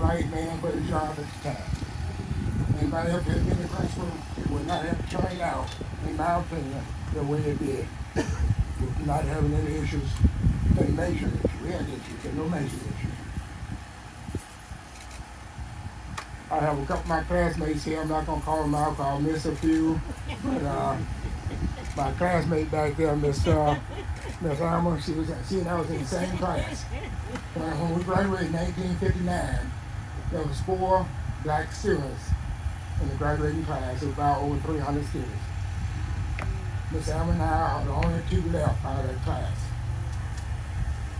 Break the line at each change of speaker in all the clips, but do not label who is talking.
right man for the job at the time. Anybody else that's been in the classroom would not have turned out, in my opinion, the way it did. With not having any issues, any major issues. We had issues, but no major issues. I have a couple of my classmates here. I'm not going to call them out because I'll miss a few. But my classmate back there, Miss Alma, she and I was in the same class. When we graduated in 1959, there was 4 black students in the graduating class, about over 300 students. Miss Alma and I are the only 2 left out of that class.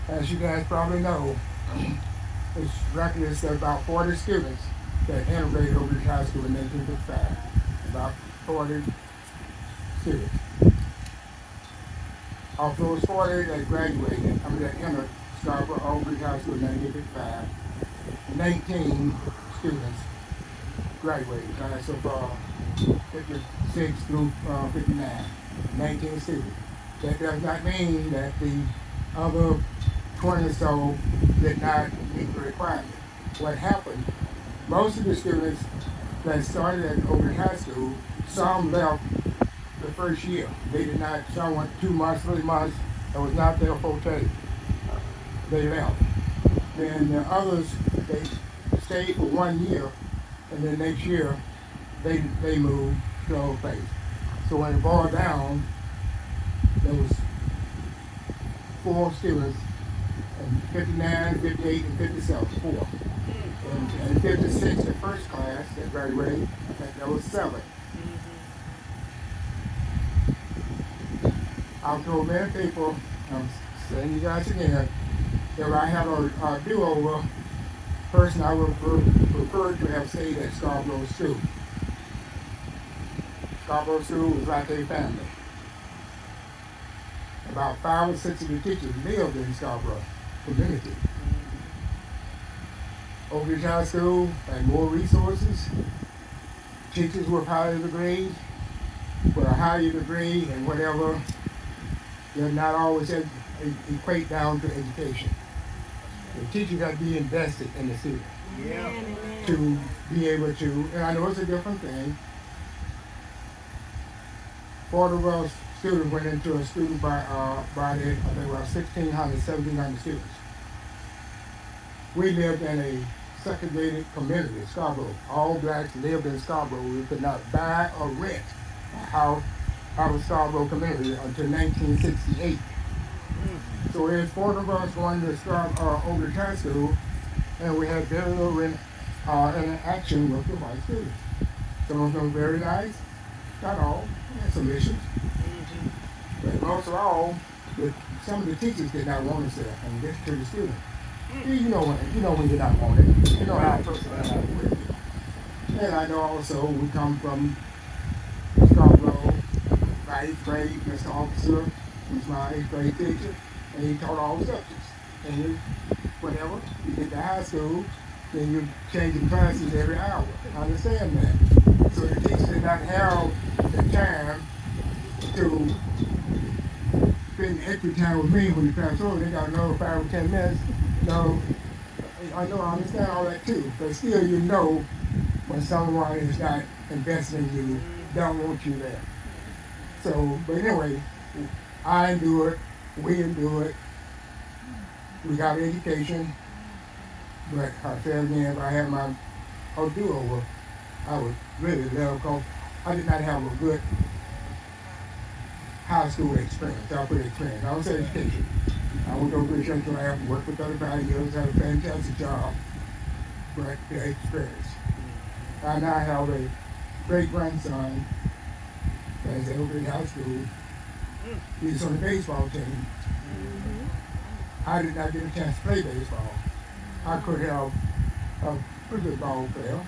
As you guys probably know, it's reckoned that about 40 students that integrated over to high school in 1955. About 40 students. Of those 40 that graduated, that entered Scarboro Oak Ridge High School in 1955, 19 students graduated, class of 56 through 59, 19 students. That does not mean that the other 20 or so did not meet the requirement. What happened, most of the students that started at Oak Ridge High School, some left the first year. They did not, some went 2 months, 3 months, it was not their forte. They left. Then the others, they stayed for 1 year, and then next year, they moved to Old Place. So when it boiled down, there was 4 students, and 59, 58, and 57, 4. And 56, the first class that graduated, there was 7. I've told many people, I'm saying you guys again, if I had a do-over, person I would prefer to have stayed at Scarboro School. Scarboro School was like a family. About 5 or 6 of the teachers lived in Scarboro community. Oak Ridge High School had more resources. Teachers with higher degrees, with a higher degree and whatever, they're not always equate down to education. The teacher got to be invested in the student to be able to, and I know it's a different thing. 40 of us students went into a student body, I think about 1,600, 1,700 students. We lived in a segregated community, Scarboro. All blacks lived in Scarboro. We could not buy or rent a house out of Scarboro community until 1968. So there's 4 of us going to Oak Ridge High School, and we had very little interaction with the white students. Some of them very nice, not all, we had some issues. But most of all, some of the teachers did not want us there, and get to the students. You know when you're not wanted. You know how a person is not with you. And I know also we come from Scarboro, my 8th grade, Mr. Officer, who's my 8th grade teacher, and he taught all the subjects. And whatever, you get to high school, then you're changing classes every hour. I understand that. So the teachers did not have the time to spend extra time with me when the class over. They got another 5 or 10 minutes. No, I understand all that too, but still you know when someone is not investing in you, don't want you there. So, but anyway, I do it, we do it, we got education, but I said again, if I had my do-over, I would really love, because I did not have a good high school experience, upper experience. I was education. I went over to Central Lab, worked for 35 years, had a fantastic job, but the experience. I now have a great-grandson that's at Oak Ridge High School. He's on the baseball team. I did not get a chance to play baseball. I could have a pretty good ball player,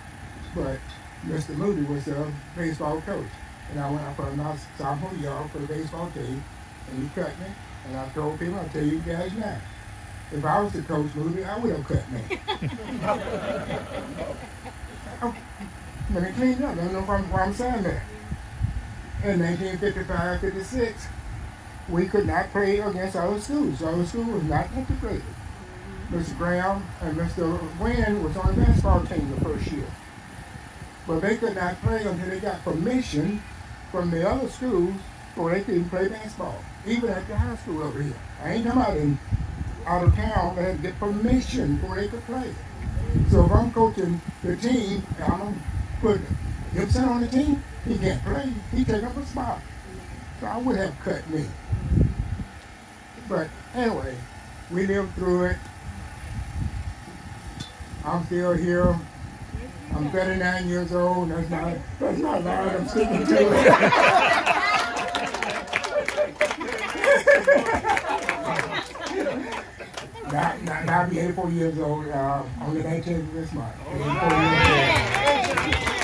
but Mr. Moody was the baseball coach. And I went out for my sophomore year for the baseball team, and he cut me. And I told people, I'll tell you guys now, if I was the coach Moody, I would have cut me. Let me clean up. I don't know why I'm saying that. In 1955, 56, we could not play against our schools. Our school was not integrated. Mr. Graham and Mr. Wynn was on the basketball team the first year. But they could not play until they got permission from the other schools so they could play basketball, even at the high school over here. I ain't talking about out of town. They had to get permission before they could play. So if I'm coaching the team, and I'm going to put Gipson on the team, he can't play. He take up a spot. So I would have cut me. But anyway, we lived through it. I'm still here. I'm 39 years old. That's not loud. I'm sticking to it. I'll be 84 years old on the 19th of this month. 84 years old.